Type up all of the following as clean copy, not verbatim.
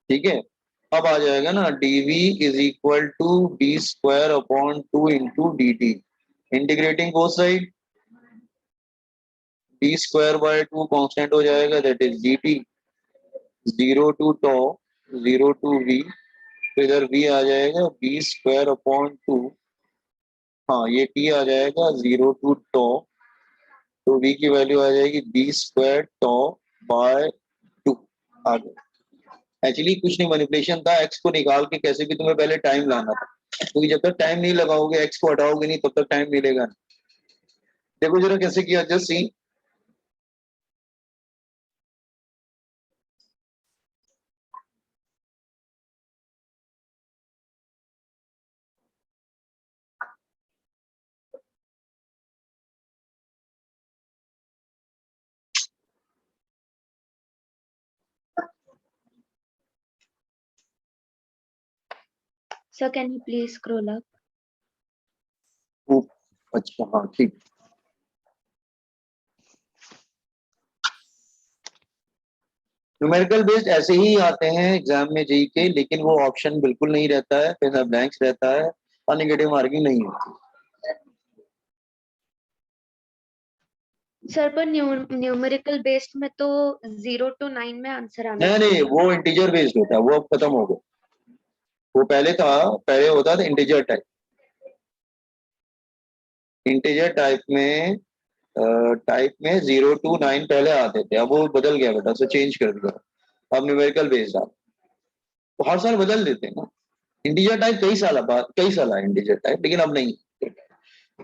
ठीक है, अब आ जाएगा ना dv is equal to d square upon 2 into d t. Integrating both side, d square by 2 constant हो जाएगा, that is d t. 0 to tau, 0 to v, तो इधर v आ जाएगा बी स्क्वायर अपॉन 2। हाँ, ये t आ जाएगा 0 to टॉ, तो v की वैल्यू आ जाएगी बी स्क्वायर टॉ बाय 2। आ गया। एक्चुअली कुछ नहीं, मैनिपुलेशन था, x को निकाल के कैसे भी तुम्हें पहले टाइम लाना था, क्योंकि जब तक टाइम नहीं लगाओगे, x को हटाओगे नहीं, तब तक टाइम मिलेगा नहीं। देखो जरा कैसे किया, just see. Sir, can you please scroll up? अच्छा हाँ ठीक। न्यूमेरिकल बेस्ड ऐसे ही आते हैं एग्जाम में जी के, लेकिन वो ऑप्शन बिल्कुल नहीं रहता है, फिर ब्लैंक्स रहता है और नेगेटिव मार्किंग नहीं होती। सर पर न्यूमेरिकल बेस्ड में तो 0 to 9 में आंसर आना नहीं चाहिए। नहीं, वो इंटीजर बेस्ड होता है, वो अब खत्म हो गया। वो पहले था, पहले होता था इंटीजर टाइप। इंटीजर टाइप में 0 to 9 पहले आते थे, अब वो बदल गया बेटा, उसे चेंज कर दिया, अब न्यूमेरिकल बेस्ड आ। तो हर साल बदल देते हैं ना। इंटीजर टाइप कई साल आए इंटीजर टाइप, लेकिन अब नहीं।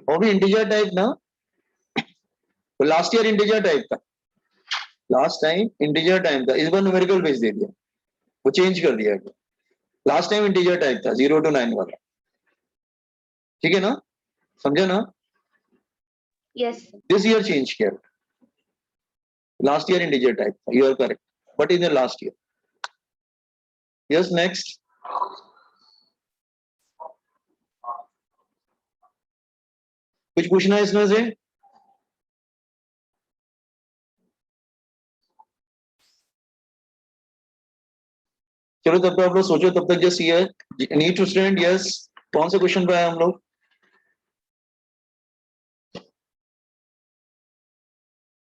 वो भी इंटीजर टाइप ना, तो लास्ट ईयर इंटीजर टाइप था, लास्ट टाइम इंटीजर टाइप था, इस बार न्यूमेरिकल बेस दे दिया, वो चेंज कर दिया गया। लास्ट टाइम इंटीजर टाइप था 0 to 9 वाला, ठीक है ना, समझे ना। यस दिस ईयर चेंज किया, लास्ट ईयर इंटीजर टाइप था, you are correct, but in the last year. Yes, next. कुछ पूछना है इसमें से? चलो तब तक आप लोग सोचो, तब तक जस्ट ये नीड टू स्टूडेंट। यस, कौन से क्वेश्चन पे आए हम लोग?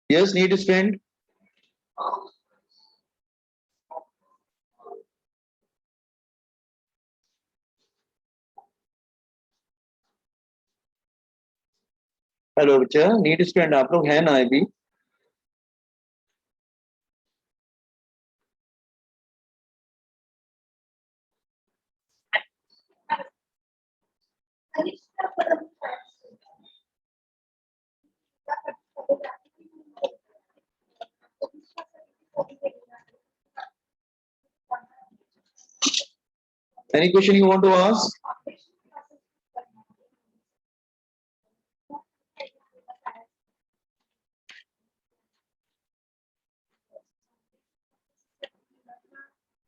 Yes, need to student. Hello बच्चा, नीड स्टूडेंट आप लोग हैं ना अभी? Any question you want to ask?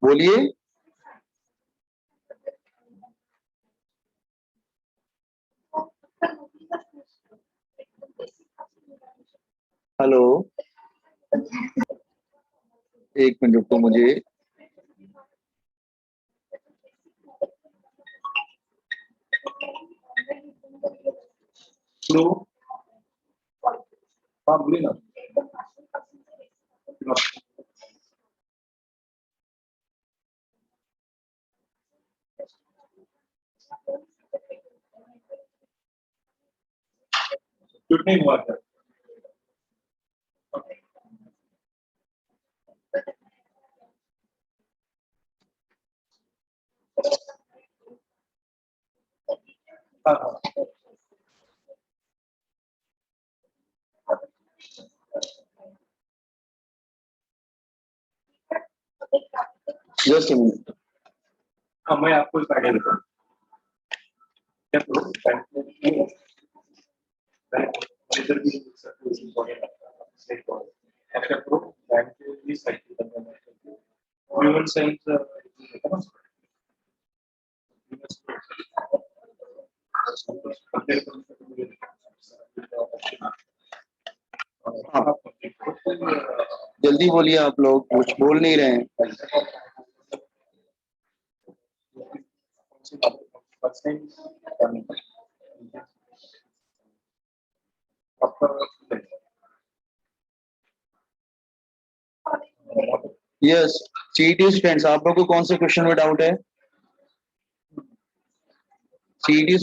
बोलिए। हेलो, एक मिनट रुको मुझे। हेलो, हाँ बोलिए ना। कुछ नहीं हुआ था। हाँ हाँ, जस्ट मिनट। हाँ, मैं आपको एक आइडिया देता हूँ। क्या करो, इधर भी ऐसा करो, बैंक के भी साइकिल करना है, ह्यूमन साइंस जल्दी बोलिए, आप लोग कुछ बोल नहीं रहे हैं। यस सीईटी स्टूडेंट्स, आप लोग को कौन से क्वेश्चन में डाउट है? सीईटी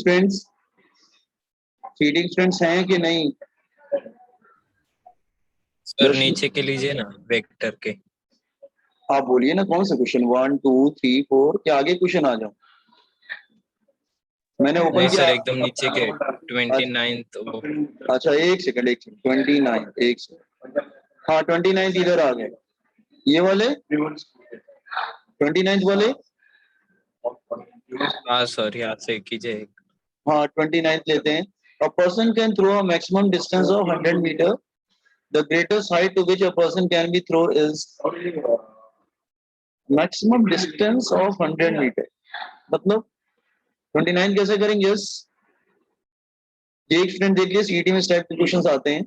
स्टूडेंट्स हैं कि नहीं? सर नीचे के लीजिए ना वेक्टर के। आप बोलिए ना कौन सा क्वेश्चन, 1 2 3 4 क्या आगे क्वेश्चन आ जाओ? मैंने ओपन नहीं किया। सर एकदम नीचे के 29th वो। अच्छा एक सेकंड 29 एक सेकंड, हाँ 29 इधर आ गए, ये वाले 29 वाले, हाँ सर यहाँ से कीजिए। हाँ 29 लेते हैं। A person can throw a maximum distance of 100 meter. The greatest height to which a person can be thrown is maximum distance of 100 meter. मतलब 29 कैसे करेंगे? यस ये एक स्टूडेंट देखिए सीईटी में इस टाइप के क्वेश्चंस आते हैं,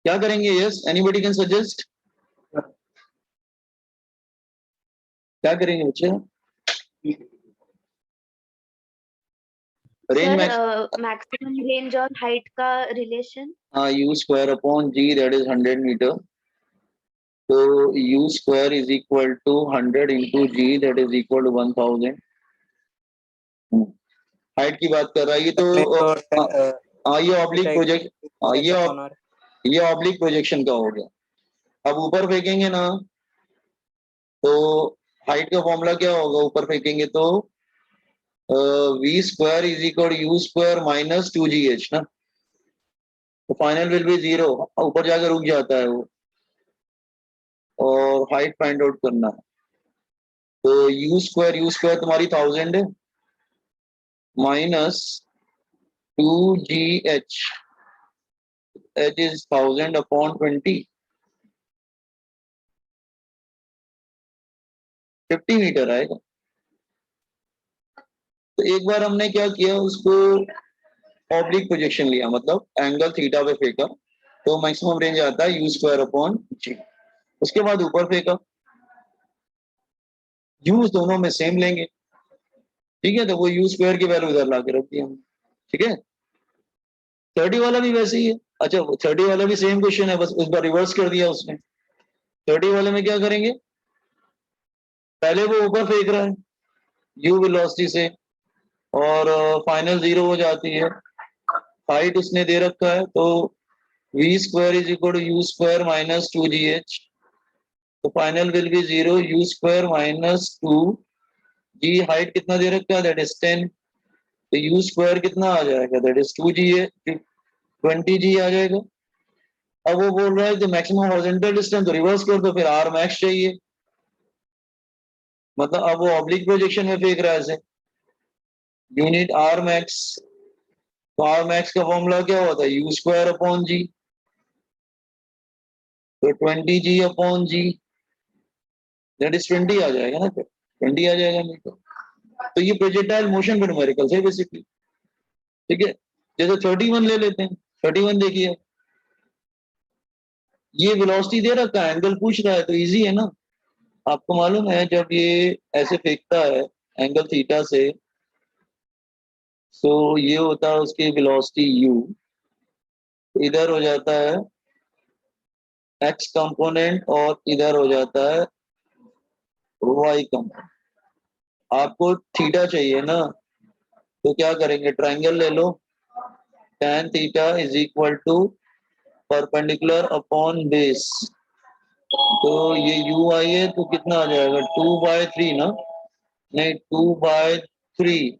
क्या करेंगे? यस एनीबॉडी कैन सजेस्ट, क्या करेंगे बच्चे? रेंज मैक्स, मैक्सिमम रेंज और हाइट का रिलेशन हाँ u square upon g that is 100 meter. तो u square is equal to 100 into g that is equal to 1000. Height की बात कर रहा है ये तो ये ऑब्लिक प्रोजेक्ट, ये ऑब्लिक प्रोजेक्शन का हो गया। अब ऊपर फेंकेंगे ना तो हाइट का फॉर्मूला क्या होगा? ऊपर फेंकेंगे तो v square is equal to u square minus 2gh ना, तो फाइनल विल बी 0, ऊपर जाकर रुक जाता है वो, और हाइट फाइंड आउट करना है। तो u square तुम्हारी 1000 है माइनस 2gh, h is 1000 upon 20, 50 metre आएगा। तो एक बार हमने क्या किया, उसको ऑब्लिक प्रोजेक्शन लिया, मतलब एंगल थीटा पे फेंका, तो मैक्सिमम रेंज आता है u स्क्वायर अपॉन g। उसके बाद ऊपर फेंका, u दोनों में सेम लेंगे, ठीक है, तो वो u स्क्वायर की वैल्यू उधर ला के रख दिया, ठीक है। 30 वाला भी वैसे ही है। अच्छा 30 वाला भी सेम क्वेश्चन है, बस उस बार रिवर्स कर दिया उसने। 30 वाले में क्या करेंगे, पहले वो ऊपर फेंक रहा है u वेलोसिटी से, और फाइनल 0 हो जाती है। हाइट उसने दे रखा है, तो v square is equal to u square minus 2gh, तो final will be 0, u square minus 2g, height कितना दे रखा है, दैट इज 10, तो u स्क्वायर कितना आ जाएगा, दैट इज 2g, 20g आ जाएगा। अब वो बोल रहा है कि मैक्सिमम हॉरिजॉन्टल डिस्टेंस, तो रिवर्स कर दो, फिर r मैक्स चाहिए, मतलब अब वो ऑब्लिक प्रोजेक्शन में फेंक रहा है ऐसे, यूनिट r मैक्स, तो r मैक्स का फॉर्मूला क्या होता है, u स्क्वायर अपॉन g, तो 20g upon g, that is 20 आ जाएगा ना, फिर 20 आ जाएगा मीटर। तो ये प्रोजेक्टाइल मोशन पे न्यूमेरिकल्स है बेसिकली, ठीक है। जैसे 31 ले लेते हैं, 31 देखिए, ये वेलोसिटी दे रखा है, एंगल पूछ रहा है, तो इजी है ना। आपको मालूम है जब ये ऐसे फेंकता है एंगल थीटा से, तो ये होता है उसकी वेलोसिटी u, इधर हो जाता है x कंपोनेंट और इधर हो जाता है y कंपोनेंट। आपको थीटा चाहिए ना, तो क्या करेंगे, ट्रायंगल ले लो, tan theta is equal to perpendicular upon base, तो ये u आई है तो कितना आ जाएगा 2/3 ना, नहीं 2/3,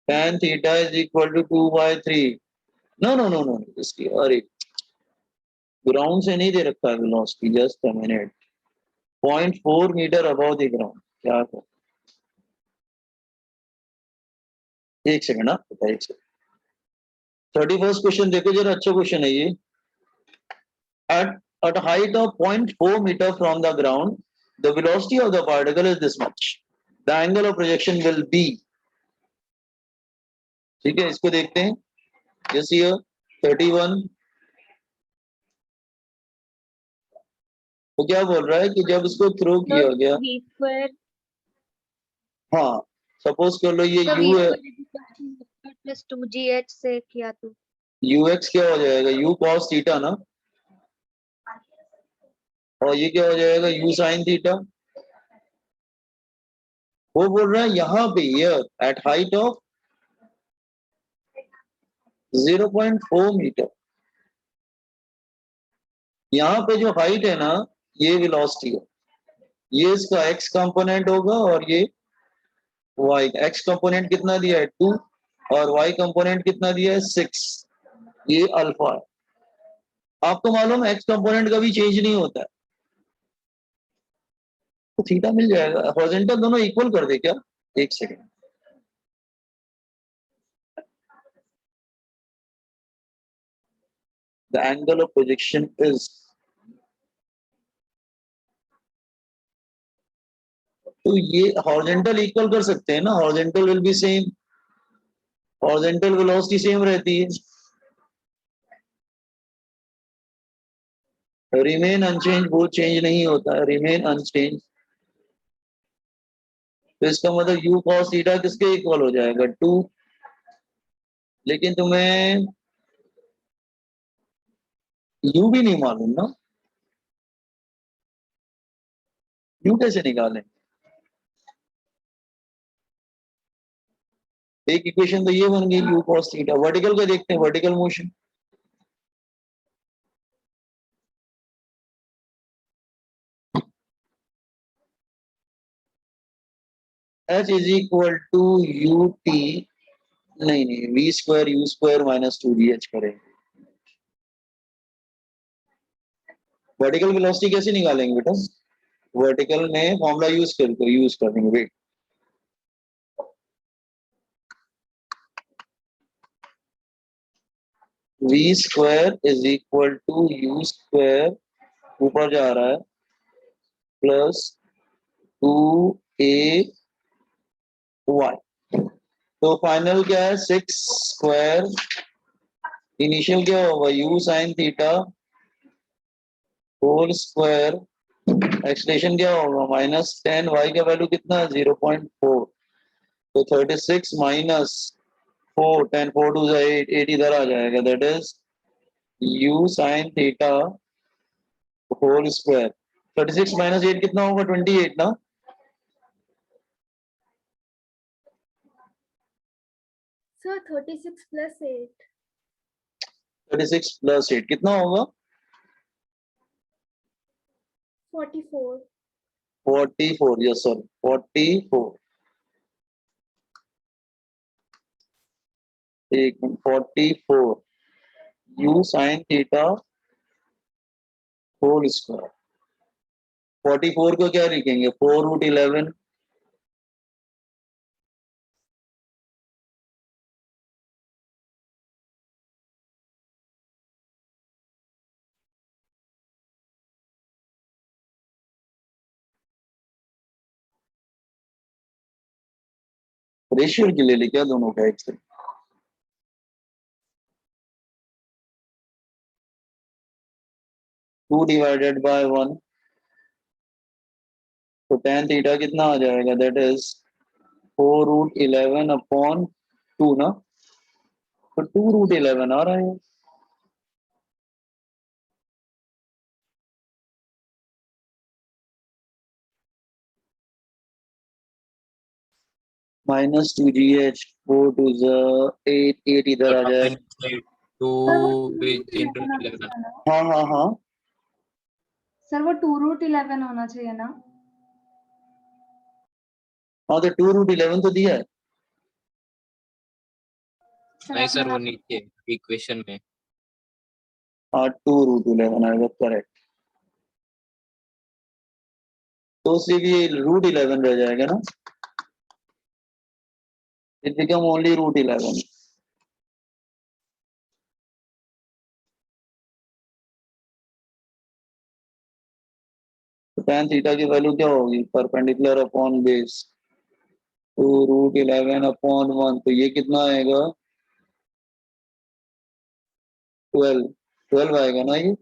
tan theta is equal to 2/3, no no no no, इसकी अरे ग्राउंड से नहीं दे रखा है velocity, just a minute, 0.4 metre above the ground, क्या कर, एक सेकंड ना, एक सेकंड। 31st क्वेश्चन देखो जरा, अच्छा क्वेश्चन है ये। At a height of 0.4 meter from the ground, the velocity of the particle is this much. The angle of projection will be, ठीक है, इसको देखते हैं। Yes here 31, तो क्या बोल रहा है कि जब इसको थ्रो किया गया, v स्क्वायर हाँ सपोज कर लो ये तो u है, प्लस 2gh से किया तो ux क्या हो जाएगा, u cos थीटा ना, और ये क्या हो जाएगा, u sin थीटा। वो बोल रहा है यहाँ पे here at height of 0.4 metre, यहाँ पे जो हाइट है ना ये वेलोसिटी है, ये इसका x कंपोनेंट होगा और ये y, x कंपोनेंट कितना दिया है 2 और y कंपोनेंट कितना दिया है 6, ये अल्फा है। आपको मालूम है x कंपोनेंट कभी चेंज नहीं होता है, तो थीटा मिल जाएगा। हॉरिजॉन्टल दोनों इक्वल कर दे क्या, एक second, the angle of projection is, तो ये हॉरिजॉन्टल इक्वल कर सकते हैं ना, horizontal will be same, horizontal velocity same रहती है, रिमेन अनचेंज, वो चेंज नहीं होता है, रिमेन अनचेंज। तो इसका मतलब u cos थीटा किसके इक्वल हो जाएगा 2, लेकिन तुम्हें u भी नहीं मालूम ना, u कैसे निकालें। एक इक्वेशन तो ये बन गई u cos थीटा। वर्टिकल का देखते हैं, vertical motion, h is equal to u t, नहीं v square u square minus 2gh करेंगे। वर्टिकल वेलोसिटी कैसे निकालेंगे बेटा, वर्टिकल में फॉर्मूला यूज करेंगे, wait, v square is equal to u square, ऊपर जा रहा है, प्लस 2a y, तो फाइनल क्या है 6 स्क्वायर, इनिशियल क्या होगा u sin theta whole square, extension क्या होगा -10, y का वैल्यू कितना है 0.4, तो 36 माइनस 4, 10 4 2 8, 8 इधर आ जाएगा, that is u sin theta whole square. 36 minus 8 कितना होगा 28 ना, सर 36 प्लस 8 36 प्लस 8 कितना होगा 44 44, यस सर 44, एक 44 u sin theta whole square. 44 को क्या लिखेंगे 4√11, रेशियो के ले क्या दोनों का एक से, 2 डिवाइडेड बाय 1, तो tan थीटा कितना आ जाएगा, दैट इज 4√11 अपॉन 2 ना, तो 2√11 आ रहा है, -2gh, 4 2 8, 8 इधर आ जाएगा, 2 11 into होना 11, चाहिए ना हाँ हाँ हाँ, सर, वो 2√11 होना चाहिए ना। हाँ तो 2√11 तो दिया है, नहीं आप सर वो मना नीचे इक्वेशन में, हाँ 2√11 आएगा करेक्ट, तो उससे भी √11 रह जाएगा ना, इट बिकम ओनली √11, तो tan थीटा की वैल्यू क्या होगी परपेंडिकुलर अपॉन बेस, 2√11 अपॉन 1, तो ये कितना आएगा 12, 12 आएगा ना ये,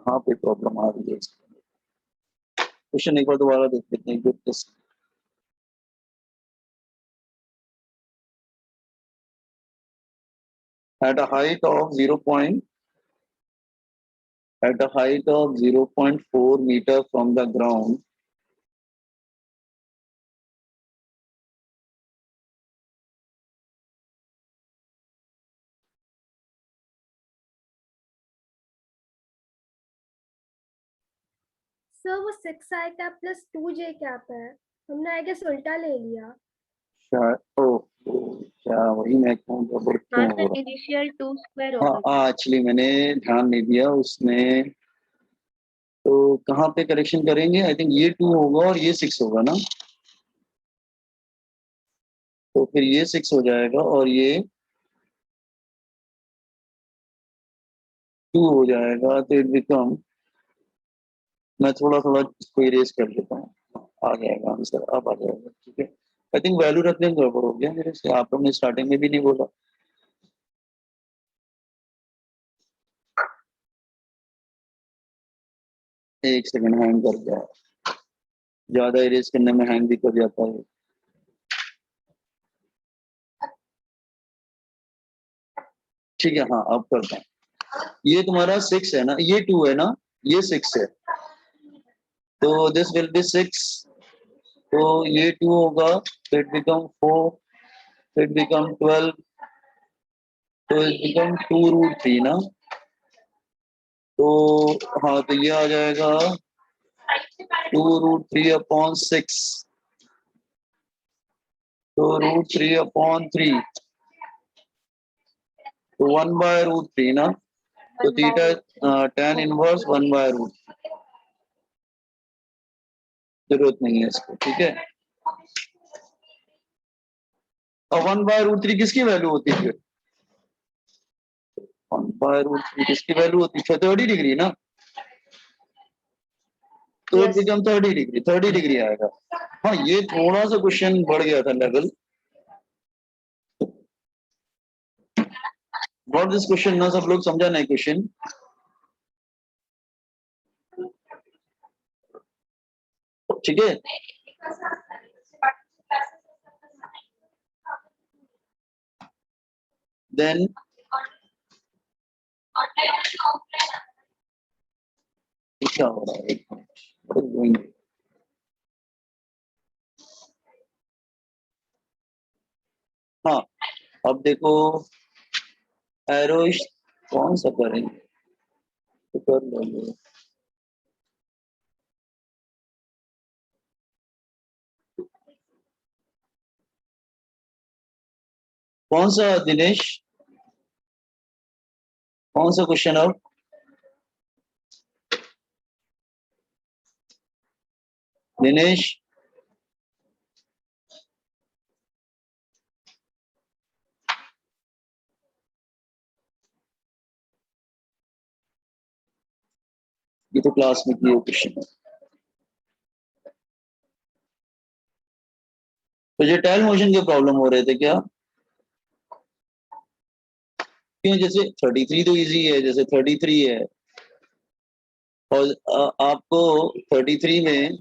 कहाँ पे प्रॉब्लम आ रही है? क्वेश्चन एक बार दोबारा देख लेते हैं। Good, this. At a height of 0.4 meter from the ground, sir वो 6 आई कैप प्लस 2j कैप है, हमने आई गेस उल्टा ले लिया। शायद क्या वही मैं कहूँ गड़बड़ क्यों हाँ हो सर, रहा? इनिशियल 2 स्क्वायर हाँ होगा। हाँ, एक्चुअली मैंने ध्यान नहीं दिया उसमें। तो कहाँ पे करेक्शन करेंगे? आई थिंक ये 2 होगा और ये 6 होगा ना, तो फिर ये 6 हो जाएगा और ये 2 हो जाएगा, तो इट बिकम, मैं थोड़ा थोड़ा इसको इरेज कर लेता हूँ, आ जाएगा आंसर, अब आ जाएगा। ठीक है, आई थिंक वैल्यू रखने में गड़बड़ हो गया मेरे से, आप लोगों ने स्टार्टिंग में भी नहीं बोला। एक सेकंड, हैंग कर गया, ज्यादा इरेज करने में हैंग भी कर जाता है। ठीक है, हाँ अब करता हूँ। ये तुम्हारा 6 है ना, ये 2 है ना, ये 6 है, तो दिस विल बी 6, तो ये 2 होगा, तो इट बिकम 4, तो इट बिकम 12, तो इट बिकम 2√3 ना, तो हाँ, तो ये आ जाएगा 2√3/6, तो √3/3, तो 1/√3 ना, तो थीटा tan इनवर्स 1/√3, जरूरत नहीं है इसको। ठीक है, और 1/√3 किसकी वैल्यू होती है? 1/√3 किसकी वैल्यू होती है? 30 डिग्री ना, तो it Yes. Become 30 degree, 30 degree आएगा। हाँ, ये थोड़ा सा क्वेश्चन बढ़ गया था लेवल। व्हाट दिस क्वेश्चन ना, सब लोग समझा नहीं क्वेश्चन? ठीक है, देन क्या हो रहा है? एक मिनट, हाँ अब देखो, एरो कौन सा करेंगे, तो कर लो। कौन सा दिनेश, कौन सा क्वेश्चन अब? दिनेश, ये तो क्लास में किए क्वेश्चन है। तो ये टाइल मोशन के प्रॉब्लम हो रहे थे क्या? क्यों, जैसे 33 तो इजी है, जैसे 33 है, और आपको 33 में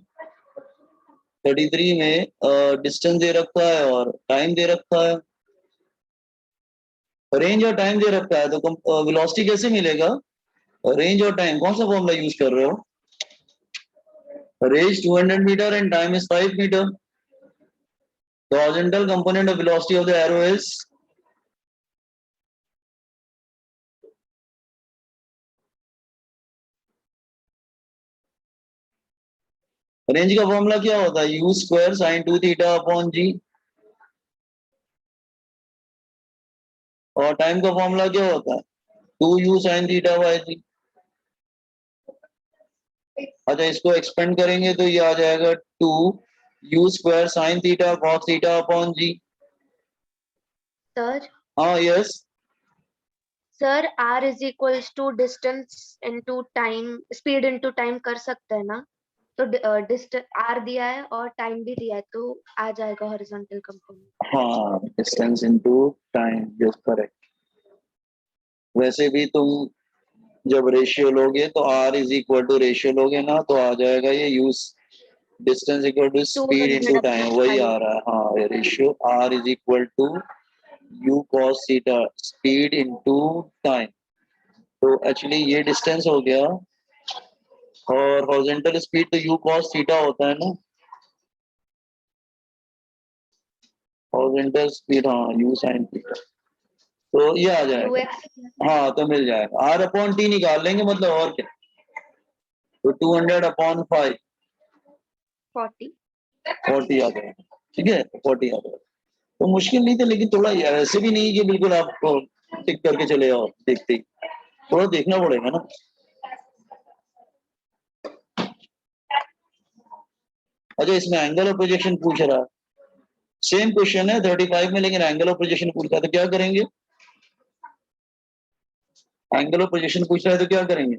डिस्टेंस दे रखा है और टाइम दे रखा है, रेंज और टाइम दे रखा है, तो वेलोसिटी कैसे मिलेगा? रेंज और टाइम कौन सा फॉर्मूला यूज कर रहे हो? Range 200 metre and time is 5 metre, the horizontal component of velocity of the arrow is range का फॉर्मूला क्या होता है? u square sin 2 theta upon g, और टाइम का फॉर्मूला क्या होता है? 2u sin theta by g। अच्छा, इसको एक्सपेंड करेंगे तो ये आ जाएगा 2u square sin theta cos theta upon g। Sir, हाँ yes, sir r is equals to distance into time, speed into time कर सकते हैं ना? तो r दिया है और टाइम भी दिया है, तो आ जाएगा हॉरिजॉन्टल कंपोनेंट। हाँ distance into time, yes correct. वैसे भी तुम जब रेशियो लोगे तो r is equal to ratio लोगे ना तो आ जाएगा ये use distance equal to speed 200 into time, वही आ 5. रहा है। हाँ, ये ratio r is equal to u cos theta, speed into time. तो एक्चुअली ये डिस्टेंस हो गया और हॉरिजॉन्टल स्पीड तो u cos थीटा होता है ना, हॉरिजॉन्टल स्पीड हाँ u sin थीटा, तो ये आ जाएगा। ux हाँ तो मिल जाएगा, r अपॉन t निकाल लेंगे मतलब, और क्या। तो 200 अपॉन 5 40. 40 आ जाएगा, ठीक है 40 आ जाएगा। तो मुश्किल नहीं था, लेकिन थोड़ा यार ऐसे भी नहीं कि बिल्कुल आपको टिक करके चले आओ देखते ही, थोड़ा देखना पड़ेगा ना। अच्छा, इसमें एंगल ऑफ प्रोजेक्शन पूछ रहा है, सेम क्वेश्चन है 35 में, लेकिन एंगल ऑफ प्रोजेक्शन पूछता है तो क्या करेंगे? एंगल ऑफ प्रोजेक्शन पूछ रहा है तो क्या करेंगे?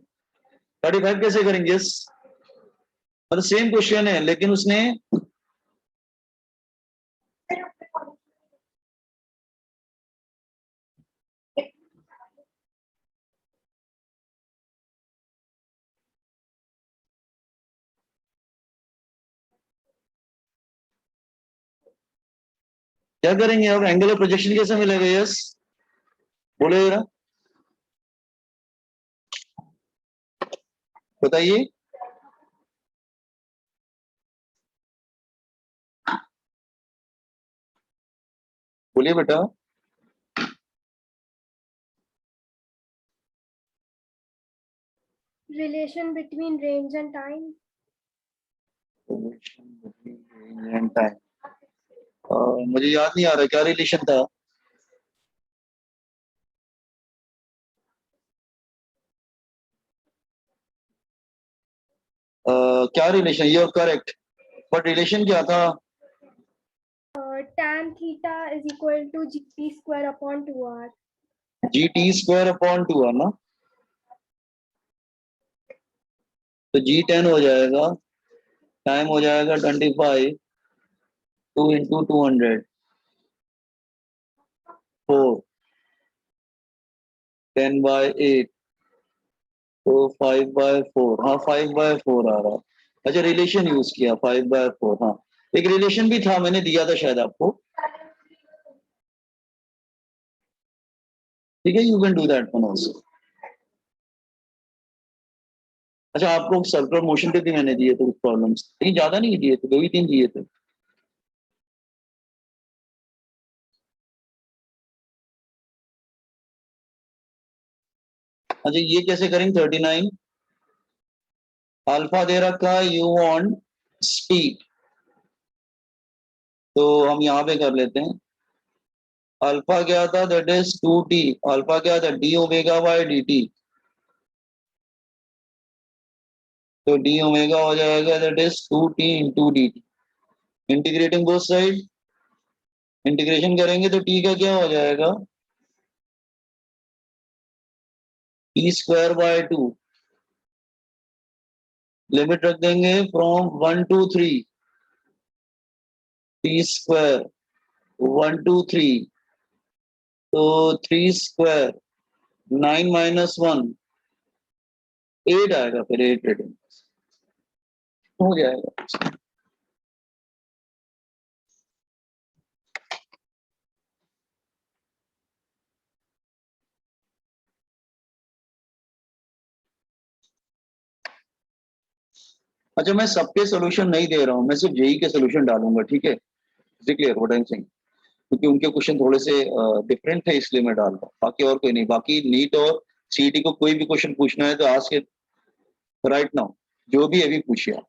35 कैसे करेंगे? मतलब सेम क्वेश्चन है लेकिन उसने क्या करेंगे? अब एंगल ऑफ प्रोजेक्शन कैसे मिलेगा? यस बोले जरा, बताइए। बोलिए बेटा। relation between range and time. मुझे याद नहीं आ रहा क्या रिलेशन था। क्या relation? You are correct, but relation क्या था? Tan theta is equal to gt square upon 2r. G T square upon 2 है ना, तो जी 10 हो जाएगा, टाइम हो जाएगा 25, 2 इंटू 200, 4, 10/8, तो 5/4, हाँ 5/4 आ रहा है। अच्छा, रिलेशन यूज किया 5/4, हाँ एक रिलेशन भी था, मैंने दिया था शायद आपको, ठीक है, you can do that one also. अच्छा, आपको सर्कुलर मोशन के भी मैंने दिए थे कुछ प्रॉब्लम्स, लेकिन ज्यादा नहीं दिए थे, 2 ही 3 दिए थे। अच्छा, ये कैसे करेंगे? 39 अल्फा दे रखा है, यू वांट स्पीड, तो हम यहाँ पे कर लेते हैं। अल्फा क्या था? That is 2t। अल्फा क्या था? D omega by D T, तो डी ओमेगा हो जाएगा that is 2t into d t. Integrating both side, integration करेंगे तो t का क्या हो जाएगा? टी स्क्वायर बाय 2, लिमिट रख देंगे from 1 to 3, T square 1 to 3, तो 3 स्क्वायर 9 माइनस 1 8 आएगा, फिर 8 रेडियन हो जाएगा। अच्छा, मैं सबके सोल्यूशन नहीं दे रहा हूँ, मैं सिर्फ जेई के सोल्यूशन डालूंगा, ठीक है? Clear what I am saying, क्योंकि उनके क्वेश्चन थोड़े से डिफरेंट थे इसलिए मैं डाल रहा हूँ, बाकी और कोई नहीं। बाकी नीट और सीईटी को कोई भी क्वेश्चन पूछना है तो आज के राइट नाउ जो भी अभी पूछिए आप।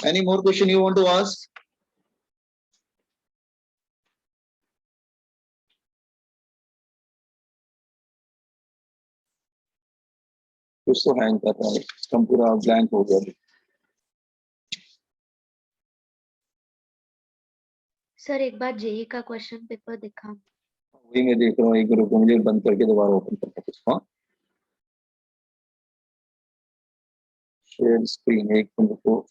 Any more question you want to ask? कुछ तो हैंग कर रहा है, सिस्टम पूरा ब्लैंक हो गया। सर एक बार जेई का क्वेश्चन पेपर दिखा। वही मैं देख रहा हूँ, एक ग्रुप मुझे बंद करके दोबारा ओपन करना कुछ। हाँ, शेयर स्क्रीन एक मिनट को।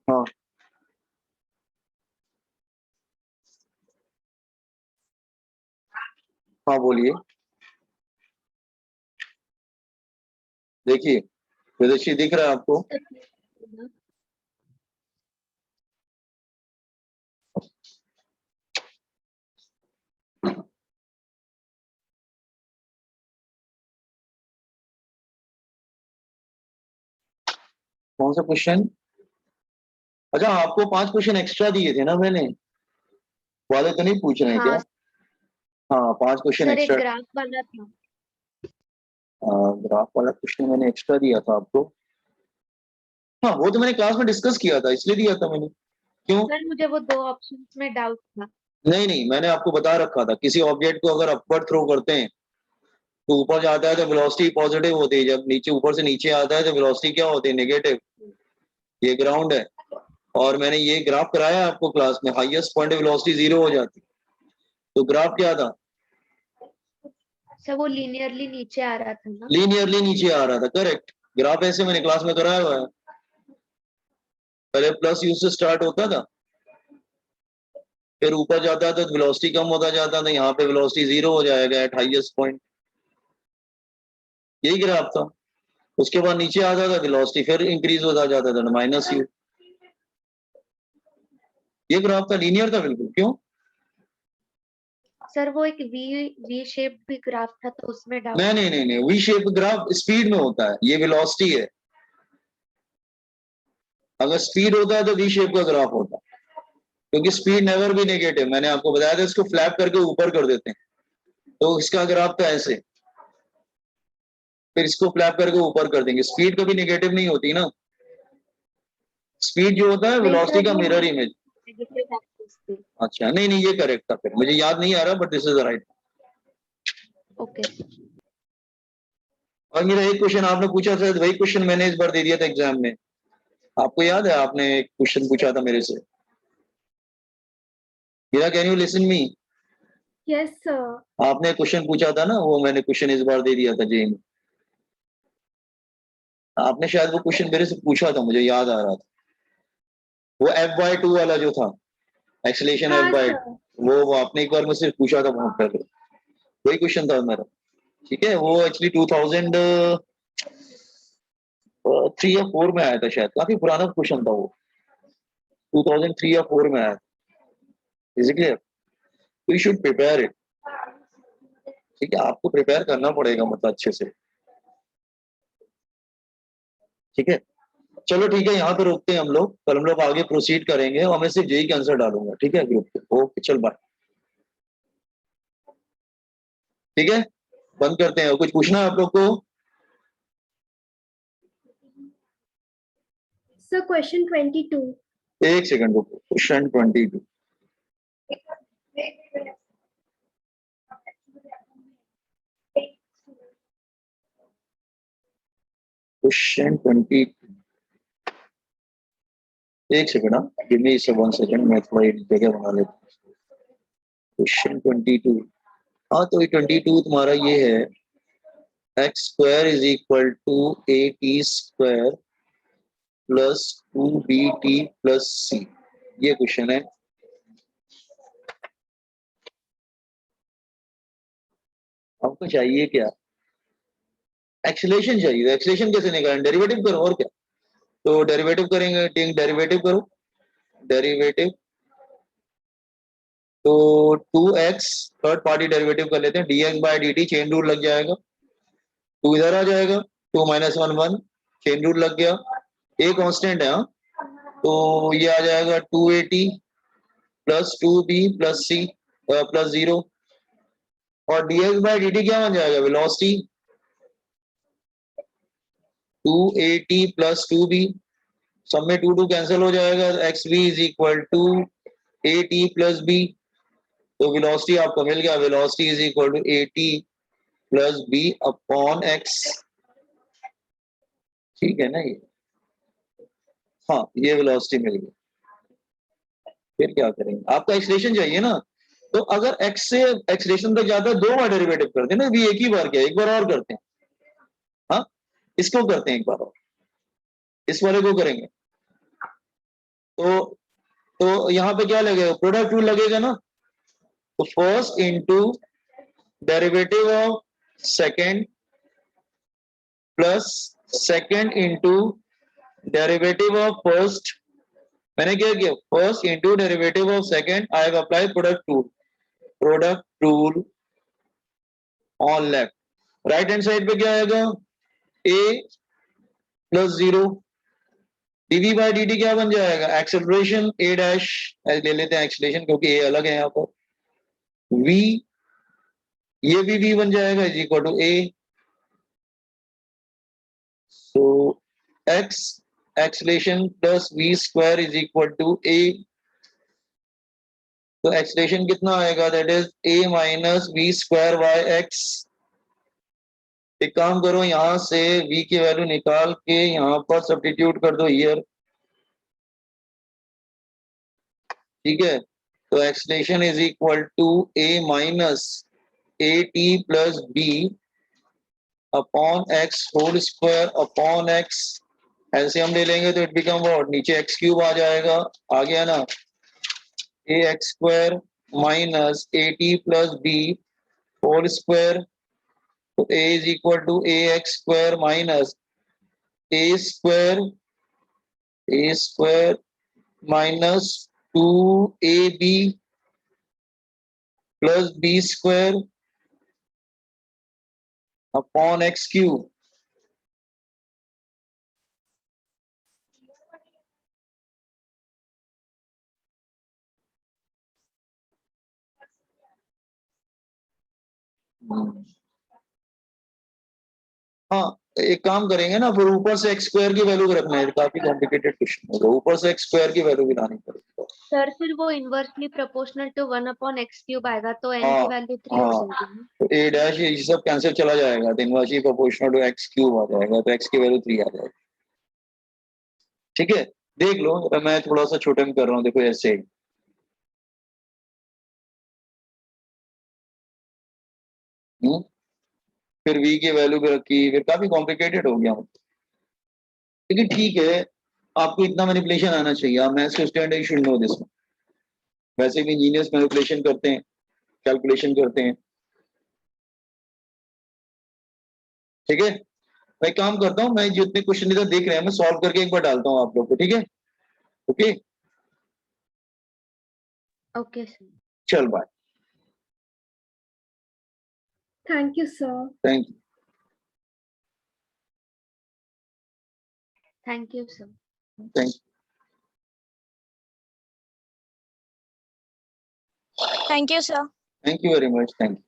हाँ हाँ बोलिए। देखिए विदेशी दिख रहा है आपको? कौन सा क्वेश्चन? अच्छा आपको 5 क्वेश्चन एक्स्ट्रा दिए थे ना मैंने, वाले तो नहीं पूछ रहे हैं क्या? हाँ हाँ 5 क्वेश्चन सर, एक एक्स्ट्रा। ग्राफ वाला था। ग्राफ वाला क्वेश्चन मैंने एक्स्ट्रा दिया था आपको। हाँ वो तो मैंने क्लास में डिस्कस किया था, इसलिए दिया था मैंने। क्यों? सर मुझे वो 2 ऑप्शंस में डाउट था। नहीं नहीं, मैंने आपको बता रखा था किसी ऑब्जेक्ट को अगर अपवर्ड थ्रो करते हैं तो ऊपर जाता है तो वेलोसिटी पॉजिटिव होती है, जब नीचे ऊपर से नीचे आता है तो वेलोसिटी क्या होती है? नेगेटिव। ये ग्राउंड है और मैंने ये ग्राफ कराया आपको क्लास में, हाईएस्ट पॉइंट वेलोसिटी 0 हो जाती। तो ग्राफ क्या था? सर वो लीनियरली नीचे आ रहा था ना? लीनियरली नीचे आ रहा था, करेक्ट। ग्राफ ऐसे मैंने क्लास में कराया हुआ है। पहले प्लस यू से स्टार्ट होता था, फिर ऊपर जाता था तो वेलोसिटी कम होता जाता था, यहाँ पे वेलोसिटी 0 हो जाएगा एट हाईएस्ट पॉइंट। यही ग्राफ था। उसके बाद नीचे आता था वेलोसिटी फिर इंक्रीज होता जाता था माइनस यू। ये ग्राफ था, लीनियर था बिल्कुल। क्यों? सर वो एक वी शेप भी ग्राफ था तो उसमें डाउट। नहीं नहीं नहीं नहीं, वी शेप ग्राफ स्पीड में होता है, ये वेलोसिटी है। अगर स्पीड होता है तो वी शेप का ग्राफ होता है, क्योंकि स्पीड नेवर भी नेगेटिव। मैंने आपको बताया था इसको फ्लैप करके ऊपर कर देते हैं, तो इसका ग्राफ था ऐसे, फिर इसको फ्लैप करके ऊपर कर देंगे। स्पीड कभी नेगेटिव नहीं होती ना। स्पीड जो होता है नहीं वेलोसिटी सर, का वो मिरर इमेज। नेगेटिव एक्सिस पे। अच्छा नहीं नहीं, ये करेक्ट था, फिर मुझे याद नहीं आ रहा but this is right. Okay. और मेरा एक क्वेश्चन आपने पूछा था, वही क्वेश्चन मैंने इस बार दे दिया था एग्जाम में। आपको याद है आपने एक क्वेश्चन पूछा था मेरे से? Meera can you listen me? Yes sir. आपने क्वेश्चन पूछा था ना, वो मैंने क्वेश्चन इस बार दे दिया था जेई में। आपने शायद वो क्वेश्चन मेरे से पूछा था, मुझे याद आ रहा था। वो F/2 वाला जो था, एक्सेलेरेशन हाँ F/2, सर। वो आपने एक बार मुझसे पूछा था बहुत पहले। वही क्वेश्चन था मेरा। ठीक है, वो एक्चुअली 2003 या 4 में आया था शायद, काफी पुराना क्वेश्चन था वो। 2003 या 4 में आया था। Is it clear? We should prepare it. ठीक है, आपको प्रिपेयर करना पड़ेगा मतलब अच्छे से। ठीक है, चलो ठीक है, यहाँ पे रोकते हैं हम लोग। कल हम लोग आगे प्रोसीड करेंगे और मैं सिर्फ जेई का आंसर डालूंगा। ठीक है ग्रुप पे। ओके चल बाय। ठीक है, बंद करते हैं। कुछ पूछना है आप लोग को? Sir question 22। एक सेकंड रुको। क्वेश्चन 22। क्वेश्चन 20। एक सेकंड, हाँ गिव मी 1 सेकंड, मैं थोड़ा एक जगह बना लेता हूँ। क्वेश्चन 22। हाँ तो 22 तुम्हारा ये है, X square is equal to A T square plus 2bt plus C. ये क्वेश्चन है। आपको चाहिए क्या? एक्सेलेरेशन चाहिए। एक्सेलेरेशन कैसे निकालें? डेरिवेटिव करो और क्या। तो डेरिवेटिव करेंगे, टेक डेरिवेटिव करो। डेरिवेटिव तो 2x, थर्ड पार्टी डेरिवेटिव कर लेते हैं, dx by dt, chain rule लग जाएगा। 2 इधर आ जाएगा, 2 - 1 1, चेन रूल लग गया। ए कांस्टेंट है, हाँ तो ये आ जाएगा 2at plus 2b plus C plus 0। और dx बाय dt क्या बन जाएगा? वेलोसिटी 2at प्लस 2b, सब में 2 कैंसिल हो जाएगा। xb is equal to at plus b। तो वेलोसिटी आपको मिल गया, velocity is equal to at plus b upon x। ठीक है ना ये? हाँ ये वेलोसिटी मिल गई। फिर क्या करेंगे? आपका एक्सलेशन चाहिए ना, तो अगर x से एक्सलेशन तक जाता है 2 बार डेरिवेटिव करते हैं ना, अभी एक ही बार किया, एक बार और करते हैं। हाँ इसको करते हैं एक बार और, इस वाले को करेंगे। तो यहाँ पे क्या लगेगा, प्रोडक्ट रूल लगेगा ना। तो first into derivative of second plus second into derivative of first. मैंने क्या किया, first into derivative of second, I have applied product rule on left. Right hand side पे क्या आएगा, a plus 0 dv by dt क्या बन जाएगा, acceleration a dash, ले लेते हैं एक्सेलरेशन क्योंकि a अलग है यहाँ पर, v ये भी v बन जाएगा is equal to a। So x acceleration plus v square is equal to a। तो एक्सेलरेशन कितना आएगा, that is a minus v square by x। एक काम करो, यहां से v की वैल्यू निकाल के यहां पर सब्स्टिट्यूट कर दो हियर, ठीक है। तो acceleration is equal to a minus A T plus B upon X whole square upon X. ऐसे हम ले लेंगे तो इट बिकम व्हाट, नीचे एक्स क्यूब आ जाएगा, आ गया ना, A X square minus A T plus B whole square. तो a is equal to A X square minus A square minus 2ab plus B square upon X cube. हाँ, एक काम करेंगे ना, फिर ऊपर से एक्स स्क्वायर की वैल्यू रखना है, काफी कॉम्प्लिकेटेड क्वेश्चन होगा, ऊपर से एक्स स्क्वायर की वैल्यू भी लानी पड़ेगी। सर फिर वो inversely proportional to 1 upon x cube आएगा तो n हाँ, की वैल्यू 3 हो हाँ, जाएगी ना? तो ए डैश ये सब कैंसिल चला जाएगा, तो inversely proportional to X cube आ जाएगा, तो एक्स की वैल्यू 3 आ जाएगी। ठीक है, देख लो, मैं थोड़ा सा छोटे में कर रहा हूँ, देखो ऐसे ही। फिर v की वैल्यू भी रखी, फिर काफी कॉम्प्लिकेटेड हो गया। लेकिन ठीक है, आपको इतना मैनिपुलेशन आना चाहिए, आप मैथ्स के student, you should know this. वैसे भी इंजीनियर्स मैनिपुलेशन करते हैं, कैलकुलेशन करते हैं, ठीक है। मैं काम करता हूँ, मैं जितने क्वेश्चन इधर देख रहे हैं मैं सॉल्व करके एक बार डालता हूँ आप लोग को, ठीक है। ओके, ओके सर, चल bye, thank you sir. Thank you. Thank you sir. Thank you. Thank you, sir. Thank you very much. Thank you.